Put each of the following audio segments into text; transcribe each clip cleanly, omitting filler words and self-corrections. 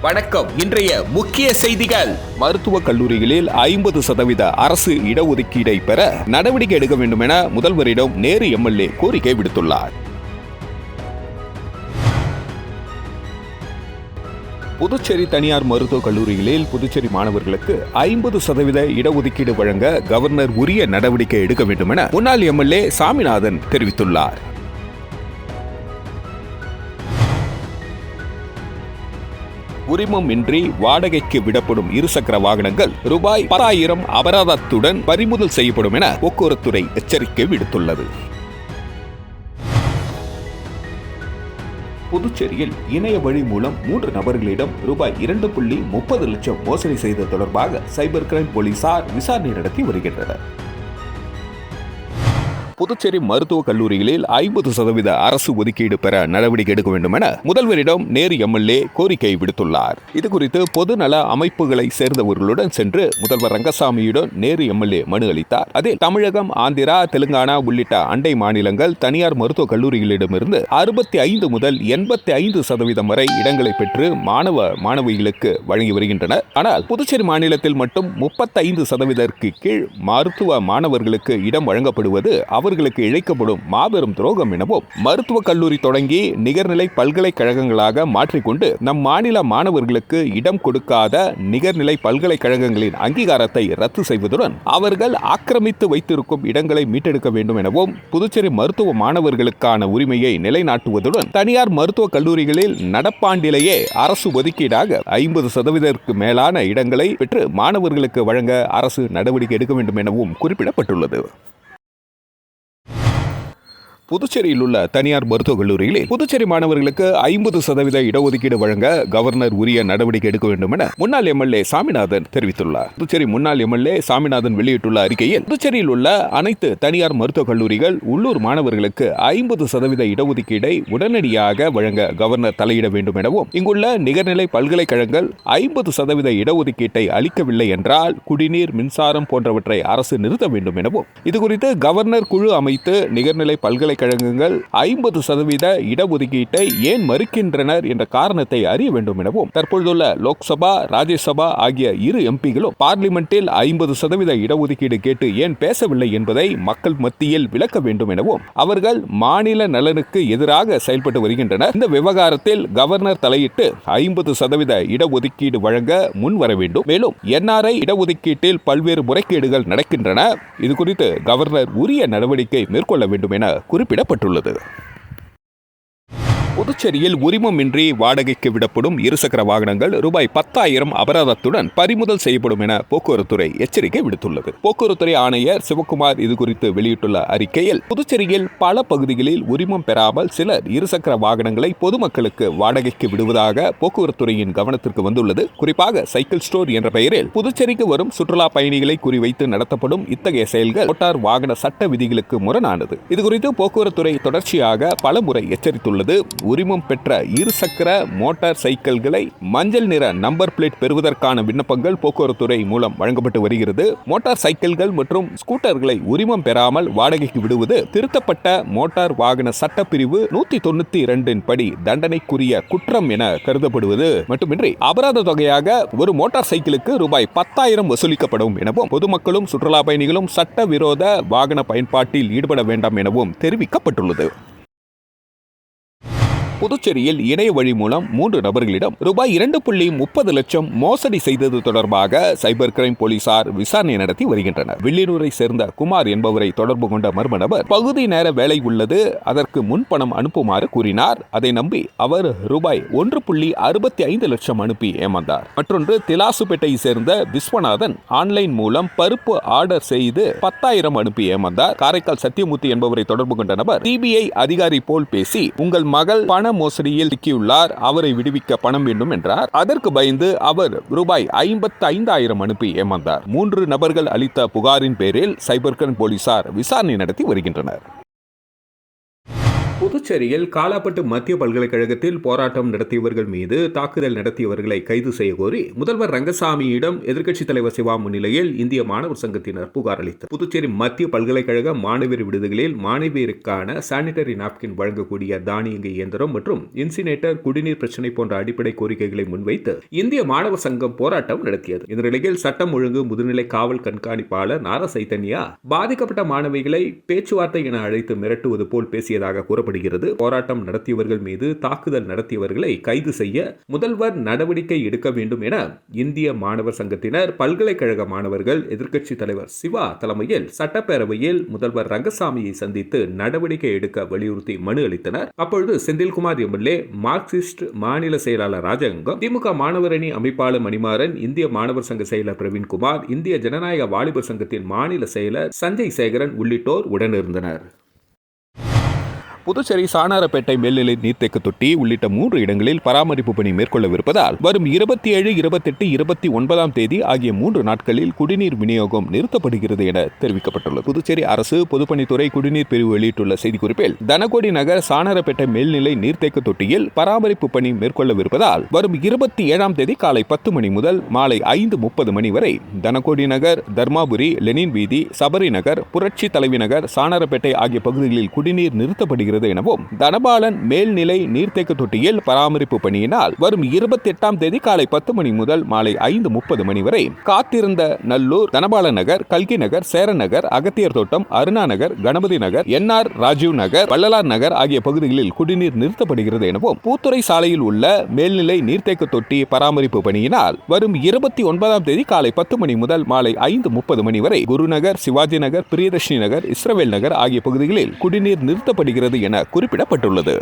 வணக்கம். இன்றைய முக்கிய செய்திகள். மருத்துவக் கல்லூரிகளில் 50% அரசு இடஒதுக்கீடை பெற நடவடிக்கை எடுக்க வேண்டும் என முதல்வரிடம் நேரு எம்எல்ஏ கோரிக்கை விடுத்துள்ளார். புதுச்சேரி தனியார் மருத்துவக் கல்லூரிகளில் புதுச்சேரி மாணவர்களுக்கு 50% இடஒதுக்கீடு வழங்க கவர்னர் உரிய நடவடிக்கை எடுக்க வேண்டும் என முன்னாள் எம்எல்ஏ சாமிநாதன் தெரிவித்துள்ளார். உரிமம் இன்றி வாடகைக்கு விடப்படும் இருசக்கர வாகனங்கள் ரூபாய் 10,000 அபராதத்துடன் பறிமுதல் செய்யப்படும் என போக்குவரத்துறை எச்சரிக்கை விடுத்துள்ளது. புதுச்சேரியில் இணைய வழி மூலம் 3 நபர்களிடம் ரூபாய் 2.30 லட்சம் மோசடி செய்தது தொடர்பாக சைபர் கிரைம் போலீசார் விசாரணை நடத்தி வருகின்றனர். புதுச்சேரி மருத்துவக் கல்லூரிகளில் 50% அரசு ஒதுக்கீடு பெற நடவடிக்கை எடுக்க வேண்டும் என முதல்வரிடம் நேரு எம்எல்ஏ கோரிக்கை விடுத்துள்ளார். இதுகுறித்து பொதுநல அமைப்புகளை சேர்ந்தவர்களுடன் சென்று முதல்வர் ரங்கசாமியுடன் நேரு எம்எல்ஏ மனு அளித்தார். அதில் தமிழகம், ஆந்திரா, தெலுங்கானா உள்ளிட்ட அண்டை மாநிலங்கள் தனியார் மருத்துவக் கல்லூரிகளிடமிருந்து 65 முதல் 85% வரை இடங்களை பெற்று மாணவிகளுக்கு வழங்கி வருகின்றனர். ஆனால் புதுச்சேரி மாநிலத்தில் மட்டும் 35% கீழ் மருத்துவ மாணவர்களுக்கு இடம் வழங்கப்படுவது அவர்களுக்கு இழைக்கப்படும் மாபெரும் துரோகம் எனவும், மருத்துவக் கல்லூரி தொடங்கி நிகர்நிலை பல்கலைக்கழகங்களாக மாற்றிக்கொண்டு நம் மாநில மாணவர்களுக்கு இடம் கொடுக்காத நிகர்நிலை பல்கலைக்கழகங்களின் அங்கீகாரத்தை ரத்து செய்வதுடன் அவர்கள் ஆக்கிரமித்து வைத்திருக்கும் இடங்களை மீட்டெடுக்க வேண்டும் எனவும், புதுச்சேரி மருத்துவ மாணவர்களுக்கான உரிமையை நிலைநாட்டுவதுடன் தனியார் மருத்துவக் கல்லூரிகளில் நடப்பாண்டிலேயே அரசு ஒதுக்கீடாக 50% மேலான இடங்களை பெற்று மாணவர்களுக்கு வழங்க அரசு நடவடிக்கை எடுக்க வேண்டும் எனவும் குறிப்பிடப்பட்டுள்ளது. புதுச்சேரியில் உள்ள தனியார் மருத்துவக் கல்லூரிகளில் புதுச்சேரி மாணவர்களுக்கு 50% இடஒதுக்கீடு வழங்க கவர்னர் உரிய நடவடிக்கை எடுக்க வேண்டும் என முன்னாள் எம்எல்ஏ சாமிநாதன் தெரிவித்துள்ளார். புதுச்சேரி முன்னாள் எம்எல்ஏ சாமிநாதன் வெளியிட்டுள்ள அறிக்கையில், புதுச்சேரியில் உள்ள அனைத்து தனியார் மருத்துவக் கல்லூரிகள் உள்ளூர் மாணவர்களுக்கு 50% இடஒதுக்கீடை உடனடியாக வழங்க கவர்னர் தலையிட வேண்டும் எனவும், இங்குள்ள நிகர்நிலை பல்கலைக்கழகங்கள் 50% இடஒதுக்கீட்டை அளிக்கவில்லை என்றால் குடிநீர், மின்சாரம் போன்றவற்றை அரசு நிறுத்த வேண்டும் எனவும், இதுகுறித்து கவர்னர் குழு அமைத்து நிகர்நிலை பல்கலைக்கழகங்கள் 50% இடஒதுக்கீட்டை ஏன் மறுக்கின்றனர் என்ற காரணத்தை அறிய வேண்டும் எனவும், தற்பொழுதுள்ள லோக்சபா, ராஜ்யசபா ஆகிய இரு எம்பிகளும் பார்லிமெண்டில் 50% இடஒதுக்கீடு கேட்டு ஏன் பேசவில்லை என்பதை மக்கள் மத்தியில் விளக்க வேண்டும் எனவும், அவர்கள் மாநில நலனுக்கு எதிராக செயல்பட்டு வருகின்றனர். இந்த விவகாரத்தில் கவர்னர் தலையிட்டு 50% இடஒதுக்கீடு வழங்க முன் வர வேண்டும். மேலும் NRI இடஒதுக்கீட்டில் பல்வேறு முறைகேடுகள் நடக்கின்றன. இதுகுறித்து கவர்னர் உரிய நடவடிக்கை மேற்கொள்ள வேண்டும் என குறிப்பிடப்பட்டுள்ளது. புதுச்சேரியில் உரிமமின்றி வாடகைக்கு விடப்படும் இருசக்கர வாகனங்கள் ரூபாய் 10,000 அபராதத்துடன் பறிமுதல் செய்யப்படும் என போக்குவரத்துறை எச்சரிக்கை விடுத்துள்ளது. போக்குவரத்துறை ஆணையர் சிவக்குமார் இதுகுறித்து வெளியிட்டுள்ள அறிக்கையில், புதுச்சேரியில் பல பகுதிகளில் உரிமம் பெறாமல் சிலர் இருசக்கர வாகனங்களை பொதுமக்களுக்கு வாடகைக்கு விடுவதாக போக்குவரத்துறையின் கவனத்திற்கு வந்துள்ளது. குறிப்பாக சைக்கிள் ஸ்டோர் என்ற பெயரில் புதுச்சேரிக்கு வரும் சுற்றுலா பயணிகளை குறிவைத்து நடத்தப்படும் இத்தகைய செயல்கள் மோட்டார் வாகன சட்ட விதிகளுக்கு முரணானது. இதுகுறித்து போக்குவரத்துறை தொடர்ச்சியாக பலமுறை எச்சரித்துள்ளது. உரிமம் பெற்ற இருசக்கர மோட்டார் சைக்கிள்களை மஞ்சள் நிற நம்பர் பிளேட் பெறுவதற்கான விண்ணப்பங்கள் போக்குவரத்துறை மூலம் வழங்கப்பட்டு வருகிறது. மோட்டார் சைக்கிள்கள் மற்றும் ஸ்கூட்டர்களை உரிமம் பெறாமல் வாடகைக்கு விடுவது திருத்தப்பட்ட மோட்டார் வாகன சட்டப்பிரிவு 192 படி தண்டனைக்குரிய குற்றம் என கருதப்படுவது மட்டுமின்றி அபராத தொகையாக ஒரு மோட்டார் சைக்கிளுக்கு ரூபாய் 10,000 வசூலிக்கப்படும் எனவும், பொதுமக்களும் சுற்றுலா பயணிகளும் சட்டவிரோத வாகன பயன்பாட்டில் ஈடுபட வேண்டாம் எனவும் தெரிவிக்கப்பட்டுள்ளது. புதுச்சேரியில் இணைய வழி மூலம் 3 நபர்களிடம் ரூபாய் 2.30 லட்சம் மோசடி செய்தது தொடர்பாக சைபர் கிரைம் போலீசார் விசாரணை நடத்தி வருகின்றனர். வில்லியனூரை சேர்ந்த குமார் என்பவரை தொடர்பு கொண்ட மர்ம நபர் பகுதி நேர வேலை உள்ளது, அதற்கு முன்பணம் அனுப்புமாறு கூறினார். அதை நம்பி அவர் ரூபாய் 1.65 லட்சம் அனுப்பி ஏமாந்தார். மற்றொன்று திலாசுப்பேட்டையை சேர்ந்த விஸ்வநாதன் ஆன்லைன் மூலம் பருப்பு ஆர்டர் செய்து 10,000 அனுப்பி ஏமாந்தார். காரைக்கால் சத்தியமூர்த்தி என்பவரை தொடர்பு கொண்ட நபர் CBI அதிகாரி போல் பேசி, உங்கள் மகள் பண மோசடியில் சிக்கியுள்ளார், அவரை விடுவிக்க பணம் வேண்டும் என்றார். அதற்கு பயந்து அவர் ரூபாய் 55,000 அனுப்பி ஏமாந்தார். 3 நபர்கள் அளித்த புகாரின் பேரில் சைபர் கிரைம் போலீசார் விசாரணை நடத்தி வருகின்றனர். புதுச்சேரியில் காலாப்பட்டு மத்திய பல்கலைக்கழகத்தில் போராட்டம் நடத்தியவர்கள் மீது தாக்குதல் நடத்தியவர்களை கைது செய்ய கோரி முதல்வர் ரங்கசாமியிடம் எதிர்க்கட்சித் தலைவர் சிவா முன்னிலையில் இந்திய மாணவர் சங்கத்தினர் புகார் அளித்தனர். புதுச்சேரி மத்திய பல்கலைக்கழக மாணவியர் விடுதிகளில் மாணவியருக்கான சானிட்டரி நாப்கின் வழங்கக்கூடிய தானியங்கி இயந்திரம் மற்றும் இன்சினேட்டர், குடிநீர் பிரச்சினை போன்ற அடிப்படை கோரிக்கைகளை முன்வைத்து இந்திய மாணவர் சங்கம் போராட்டம் நடத்தியது. இந்த நிலையில் சட்டம் ஒழுங்கு முதுநிலை காவல் கண்காணிப்பாளர் நாரா சைத்தன்யா பாதிக்கப்பட்ட மாணவிகளை பேச்சுவார்த்தை என அழைத்து மிரட்டுவது போல் பேசியதாக கூறப்படுகிறது. போராட்டம் நடத்தியவர்கள் மீது தாக்குதல் நடத்தியவர்களை கைது செய்ய முதல்வர் நடவடிக்கை எடுக்க வேண்டும் என இந்திய மாணவர் சங்கத்தினர், பல்கலைக்கழக மாணவர்கள், எதிர்க்கட்சி தலைவர் சிவா தலைமையில் சட்டப்பேரவையில் முதல்வர் ரங்கசாமியை சந்தித்து நடவடிக்கை எடுக்க வலியுறுத்தி மனு அளித்தனர். அப்பொழுது செந்தில்குமார் எம்எல்ஏ, மார்க்சிஸ்ட் மாநில செயலாளர் ராஜாங்கம், திமுக மாணவரணி அமைப்பாளர் மணிமாறன், இந்திய மாணவர் சங்க செயலர் பிரவீன்குமார், இந்திய ஜனநாயக வாலிபர் சங்கத்தின் மாநில செயலர் சஞ்சய் சேகரன் உள்ளிட்டோர் உடனிருந்தனர். புதுச்சேரி சாணாரப்பேட்டை மேல்நிலை நீர்த்தேக்க தொட்டி உள்ளிட்ட 3 இடங்களில் பராமரிப்பு பணி மேற்கொள்ளவிருப்பதால் வரும் 27, 28, 29 தேதி ஆகிய 3 நாட்களில் குடிநீர் விநியோகம் நிறுத்தப்படுகிறது என தெரிவிக்கப்பட்டுள்ளது. புதுச்சேரி அரசு பொதுப்பணித்துறை குடிநீர் பிரிவு வெளியிட்டுள்ள செய்திக்குறிப்பில், தனகோடி நகர் சாணாரப்பேட்டை மேல்நிலை நீர்த்தேக்க தொட்டியில் பராமரிப்பு பணி மேற்கொள்ளவிருப்பதால் வரும் 27 தேதி காலை 10 மணி முதல் மாலை 5:30 மணி வரை தனகோடி நகர், தர்மாபுரி, லெனின் வீதி, சபரி நகர், புரட்சி தலைவி நகர், சாணாரப்பேட்டை ஆகிய பகுதிகளில் குடிநீர் நிறுத்தப்படுகிறது எனவும், தனபாலன் மேல்நிலை நீர்த்தேக்க தொட்டியில் பராமரிப்பு பணியினால் வரும் 28 தேதி காலை 10 மணி முதல் மாலை 5:30 மணி வரை காத்திருந்த நல்லூர், தனபாலன் நகர், கல்கி நகர், சேரன் நகர், அகத்தியர் தோட்டம், அருணா நகர், கணபதி நகர், NR ராஜீவ் நகர், வள்ளலார் நகர் ஆகிய பகுதிகளில் குடிநீர் நிறுத்தப்படுகிறது எனவும், பூத்துறை சாலையில் உள்ள மேல்நிலை நீர்த்தேக்க தொட்டி பராமரிப்பு பணியினால் வரும் 29 தேதி காலை 10 மணி முதல் மாலை 5:30 மணி வரை குருநகர், சிவாஜி நகர், பிரியதர்ஷினி நகர், இஸ்ரவேல் நகர் ஆகிய பகுதிகளில் குடிநீர் நிறுத்தப்படுகிறது என குறிப்பிடப்பட்டுள்ளது.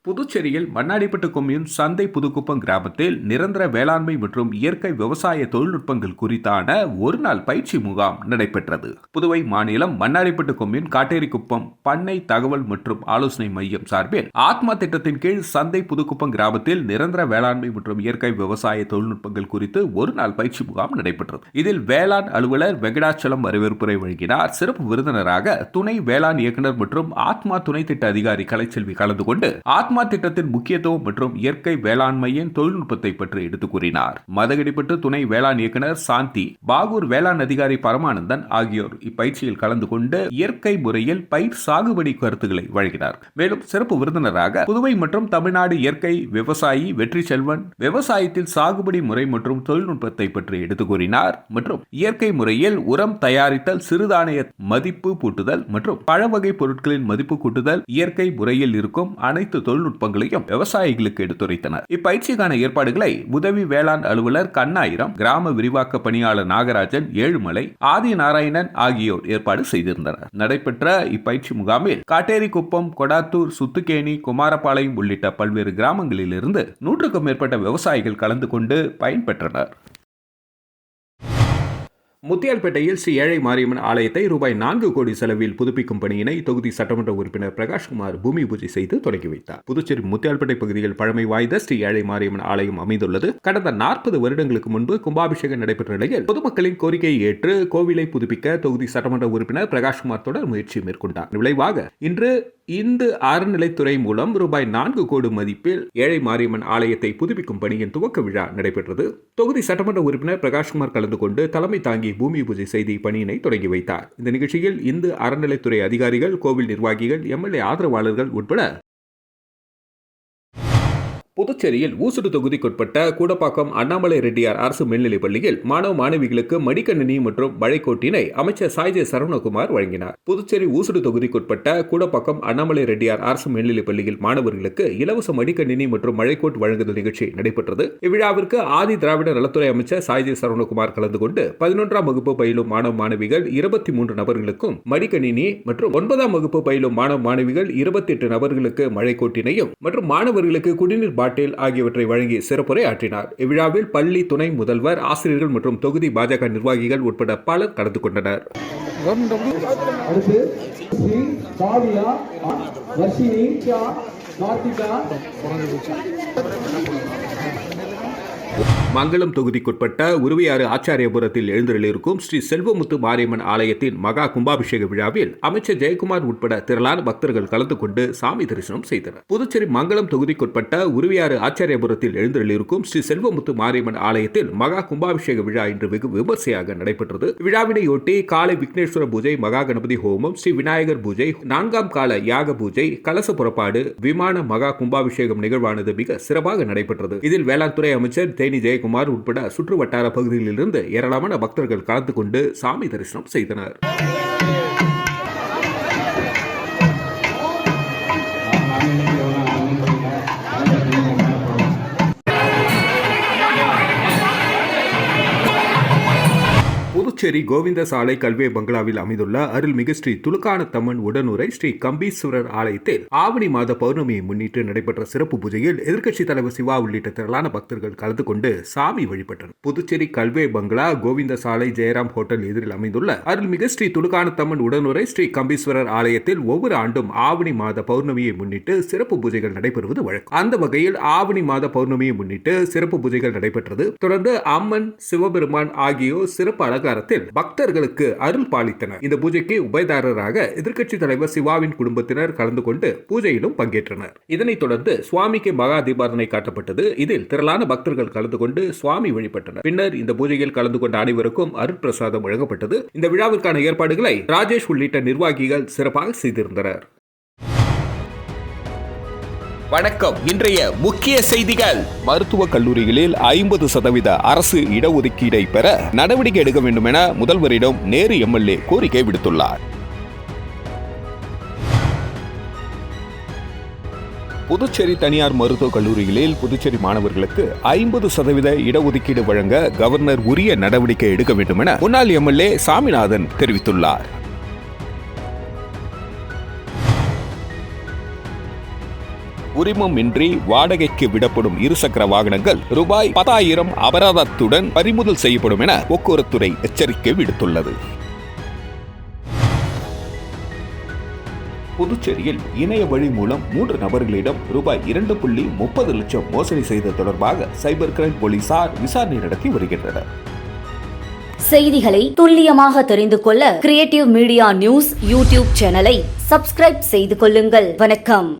புதுச்சேரியில் மண்ணாடிப்பட்டு கொம்யூன் சந்தை புதுக்குப்பம் கிராமத்தில் நிரந்தர வேளாண்மை மற்றும் இயற்கை விவசாய தொழில்நுட்பங்கள் குறித்தான ஒருநாள் பயிற்சி முகாம் நடைபெற்றது. புதுவை மாநிலம் மண்ணாடிப்பட்டு கொம்யூன் காட்டேரிக்குப்பம் பண்ணை தகவல் மற்றும் ஆலோசனை மையம் சார்பில் ஆத்மா திட்டத்தின் கீழ் சந்தை புதுக்குப்பம் கிராமத்தில் நிரந்தர வேளாண்மை மற்றும் இயற்கை விவசாய தொழில்நுட்பங்கள் குறித்து ஒருநாள் பயிற்சி முகாம் நடைபெற்றது. இதில் வேளாண் அலுவலர் வெங்கடாச்சலம் வரவேற்புரை வழங்கினார். சிறப்பு விருந்தினராக துணை வேளாண் இயக்குநர் மற்றும் ஆத்மா துணை திட்ட அதிகாரி கலைச்செல்வி கலந்து கொண்டு ஆத்மா திட்டத்தின் முக்கியத்துவம் மற்றும் இயற்கை வேளாண்மையின் தொழில்நுட்பத்தை பற்றி எடுத்துக் கூறினார். மதகடிப்பட்டு துணை வேளாண் இயக்குநர் சாந்தி, பாகூர் வேளாண் அதிகாரி பரமானந்தன் ஆகியோர் இப்பயிற்சியில் கலந்து கொண்டு இயற்கை முறையில் பயிர் சாகுபடி கருத்துக்களை வழங்கினார். மேலும் சிறப்பு விருந்தினராக புதுவை மற்றும் தமிழ்நாடு இயற்கை விவசாயி வெற்றி செல்வன் விவசாயத்தில் சாகுபடி முறை மற்றும் தொழில்நுட்பத்தை பற்றி எடுத்துக் கூறினார். மற்றும் இயற்கை முறையில் உரம் தயாரித்தல், சிறுதானிய மதிப்பு கூட்டுதல் மற்றும் பழ வகை பொருட்களின் மதிப்பு கூட்டுதல், இயற்கை முறையில் இருக்கும் அனைத்து தொழில்நுட்பங்களையும் விவசாயிகளுக்கு எடுத்துரைத்தனர். இப்பயிற்சிக்கான ஏற்பாடுகளை உதவி வேளாண் அலுவலர் கண்ணாயிரம், கிராம விரிவாக்க பணியாளர் நாகராஜன், ஏழுமலை, ஆதி நாராயணன் ஆகியோர் ஏற்பாடு செய்திருந்தனர். நடைபெற்ற இப்பயிற்சி முகாமில் காட்டேரிக்குப்பம், கொடாத்தூர், சுத்துக்கேணி, குமாரபாளையம் உள்ளிட்ட பல்வேறு கிராமங்களிலிருந்து 100க்கும் மேற்பட்ட விவசாயிகள் கலந்து கொண்டு பயன்பெற்றனர். முத்தியால்பேட்டையில் ஸ்ரீ ஏழை மாரியம்மன் ஆலயத்தை ரூபாய் 4 கோடி செலவில் புதுப்பிக்கும் பணியினை தொகுதி சட்டமன்ற உறுப்பினர் பிரகாஷ்குமார் பூமி பூஜை செய்து தொடங்கி வைத்தார். புதுச்சேரி முத்தியால்பேட்டை பகுதியில் பழமை வாய்ந்த ஸ்ரீ ஏழை மாரியம்மன் ஆலயம் அமைந்துள்ளது. கடந்த 40 வருடங்களுக்கு முன்பு கும்பாபிஷேகம் நடைபெற்ற நிலையில் பொதுமக்களின் கோரிக்கையை ஏற்று கோவிலை புதுப்பிக்க தொகுதி சட்டமன்ற உறுப்பினர் பிரகாஷ்குமார் தொடர் முயற்சி மேற்கொண்டார். விளைவாக இன்று இந்து அறநிலைத்துறை மூலம் ரூபாய் 4 கோடி மதிப்பில் ஏழை மாரியம்மன் ஆலயத்தை புதுப்பிக்கும் பணியின் துவக்க விழா நடைபெற்றது. தொகுதி சட்டமன்ற உறுப்பினர் பிரகாஷ்குமார் கலந்து கொண்டு தலைமை தாங்கி பூமி பூஜை செய்து பணியினை தொடங்கி வைத்தார். இந்த நிகழ்ச்சியில் இந்து அறநிலைத்துறை அதிகாரிகள், கோவில் நிர்வாகிகள், MLA ஆதரவாளர்கள் உட்பட புதுச்சேரியில் ஊசுடு தொகுதிக்குட்பட்ட கூடப்பாக்கம் அண்ணாமலை ரெட்டியார் அரசு மேல்நிலைப் பள்ளியில் மாணவ மாணவிகளுக்கு மடிக்கணினி மற்றும் மழைக்கோட்டினை அமைச்சர் சாய்ஜே சரவணகுமார் வழங்கினார். புதுச்சேரி ஊசுடு தொகுதிக்குட்பட்ட கூடப்பாக்கம் அண்ணாமலை ரெட்டியார் அரசு மேல்நிலைப் பள்ளியில் மாணவர்களுக்கு இலவச மடிக்கணினி மற்றும் மழைக்கோட் வழங்குதல் நிகழ்ச்சி நடைபெற்றது. இவ்விழாவிற்கு ஆதி திராவிட நலத்துறை அமைச்சர் சாய்ஜே சரவணகுமார் கலந்து கொண்டு 11ஆம் வகுப்பு பயிலும் மாணவ மாணவிகள் 23 நபர்களுக்கும் மடிக்கணினி மற்றும் 9ஆம் வகுப்பு பயிலும் மாணவ மாணவிகள் 28 நபர்களுக்கு மழைக்கோட்டினையும் மற்றும் மாணவர்களுக்கு குடிநீர் பாட்டில் ஆகியவற்றை வழங்கி சிறப்புரை ஆற்றினார். இவ்விழாவில் பள்ளி துணை முதல்வர், ஆசிரியர்கள் மற்றும் தொகுதி பாஜக நிர்வாகிகள் உட்பட பலர் கலந்து கொண்டனர். அடுத்து மங்களம் தொகுதிக்குட்பட்ட உருவையாறு ஆச்சாரியபுரத்தில் எழுந்தருளிருக்கும் ஸ்ரீ செல்வமுத்து மாரியம்மன் ஆலயத்தின் மகா கும்பாபிஷேக விழாவில் அமைச்சர் ஜெயக்குமார் உட்பட திரளான பக்தர்கள் கலந்து கொண்டு சாமி தரிசனம் செய்தனர். புதுச்சேரி மங்களம் தொகுதிக்குட்பட்ட உருவையாறு ஆச்சாரியபுரத்தில் எழுந்தருளிருக்கும் ஸ்ரீ செல்வமுத்து மாரியம்மன் ஆலயத்தில் மகா கும்பாபிஷேக விழா இன்று வெகு விமர்சையாக நடைபெற்றது. விழாவினையொட்டி காலை விக்னேஸ்வர பூஜை, மகா கணபதி ஹோமம், ஸ்ரீ விநாயகர் பூஜை, 4ஆம் கால யாக பூஜை, கலச புறப்பாடு, விமான மகா கும்பாபிஷேகம் நிகழ்வானது மிக சிறப்பாக நடைபெற்றது. இதில் வேளாண் துறை அமைச்சர் தேனி ஜெயக்குமார் உட்பட சுற்று வட்டார பகுதிகளிலிருந்து ஏராளமான பக்தர்கள் கலந்து கொண்டு சாமி தரிசனம் செய்தனர். புதுச்சேரி கோவிந்த சாலை கல்வே பங்களாவில் அமைந்துள்ள அருள்மிகு ஸ்ரீ துலுக்கானத்தம்மன் உடனுரை ஸ்ரீ கம்பீஸ்வரர் ஆலயத்தில் ஆவணி மாத பௌர்ணமியை முன்னிட்டு நடைபெற்ற சிறப்பு பூஜையில் எதிர்க்கட்சித் தலைவர் சிவா உள்ளிட்ட திரளான பக்தர்கள் கலந்து கொண்டு சாமி வழிபட்டனர். புதுச்சேரி கல்வே பங்களா கோவிந்த சாலை ஜெயராம் ஹோட்டல் எதிரில் அமைந்துள்ள அருள்மிகு ஸ்ரீ துலுக்கானத்தம்மன் உடனுரை ஸ்ரீ கம்பீஸ்வரர் ஆலயத்தில் ஒவ்வொரு ஆண்டும் ஆவணி மாத பௌர்ணமியை முன்னிட்டு சிறப்பு பூஜைகள் நடைபெறுவது வழக்கம். அந்த வகையில் ஆவணி மாத பௌர்ணமியை முன்னிட்டு சிறப்பு பூஜைகள் நடைபெற்றது. தொடர்ந்து அம்மன், சிவபெருமான் ஆகியோர் சிறப்பு அலங்காரத்தில் பக்தர்களுக்கு அருள் பாலித்தனர். இந்த பூஜைக்கு உபயதாரராக எதிர்க்கட்சி தலைவர் சிவாவின் குடும்பத்தினர் கலந்து கொண்டு பூஜையிலும் பங்கேற்றனர். இதனைத் தொடர்ந்து சுவாமிக்கு மகா தீபாரதனை காட்டப்பட்டது. இதில் திரளான பக்தர்கள் கலந்து கொண்டு சுவாமி வழிபட்டனர். பின்னர் இந்த பூஜையில் கலந்து கொண்ட அனைவருக்கும் அருட்பிரசாதம் வழங்கப்பட்டது. இந்த விழாவிற்கான ஏற்பாடுகளை ராஜேஷ் உள்ளிட்ட நிர்வாகிகள் சிறப்பாக செய்திருந்தனர். வணக்கம். இன்றைய முக்கிய செய்திகள். மருத்துவக் கல்லூரிகளில் 50% அரசு இடஒதுக்கீடை பெற நடவடிக்கை எடுக்க வேண்டும் என முதல்வரிடம் நேரு எம்எல்ஏ கோரிக்கை விடுத்துள்ளார். புதுச்சேரி தனியார் மருத்துவக் கல்லூரிகளில் புதுச்சேரி மாணவர்களுக்கு 50% இடஒதுக்கீடு வழங்க கவர்னர் உரிய நடவடிக்கை எடுக்க வேண்டும் என முன்னாள் எம்எல்ஏ சாமிநாதன் தெரிவித்துள்ளார். உரிமம் இன்றி வாடகைக்கு விடப்படும் இருசக்கர வாகனங்கள் ரூபாய் 10,000 அபராதத்துடன் பறிமுதல் செய்யப்படும் என போக்குவரத்துறை எச்சரிக்கை விடுத்துள்ளது. புதுச்சேரியில் இணைய வழி மூலம் 3 நபர்களிடம் ரூபாய் 2.30 லட்சம் மோசடி செய்தது தொடர்பாக சைபர் கிரைம் போலீசார் விசாரணை நடத்தி வருகின்றனர். செய்திகளை துல்லியமாக தெரிந்து கொள்ள கிரியேட்டிவ் மீடியா நியூஸ் யூடியூப் சேனலை சப்ஸ்கிரைப் செய்து கொள்ளுங்கள். வணக்கம்.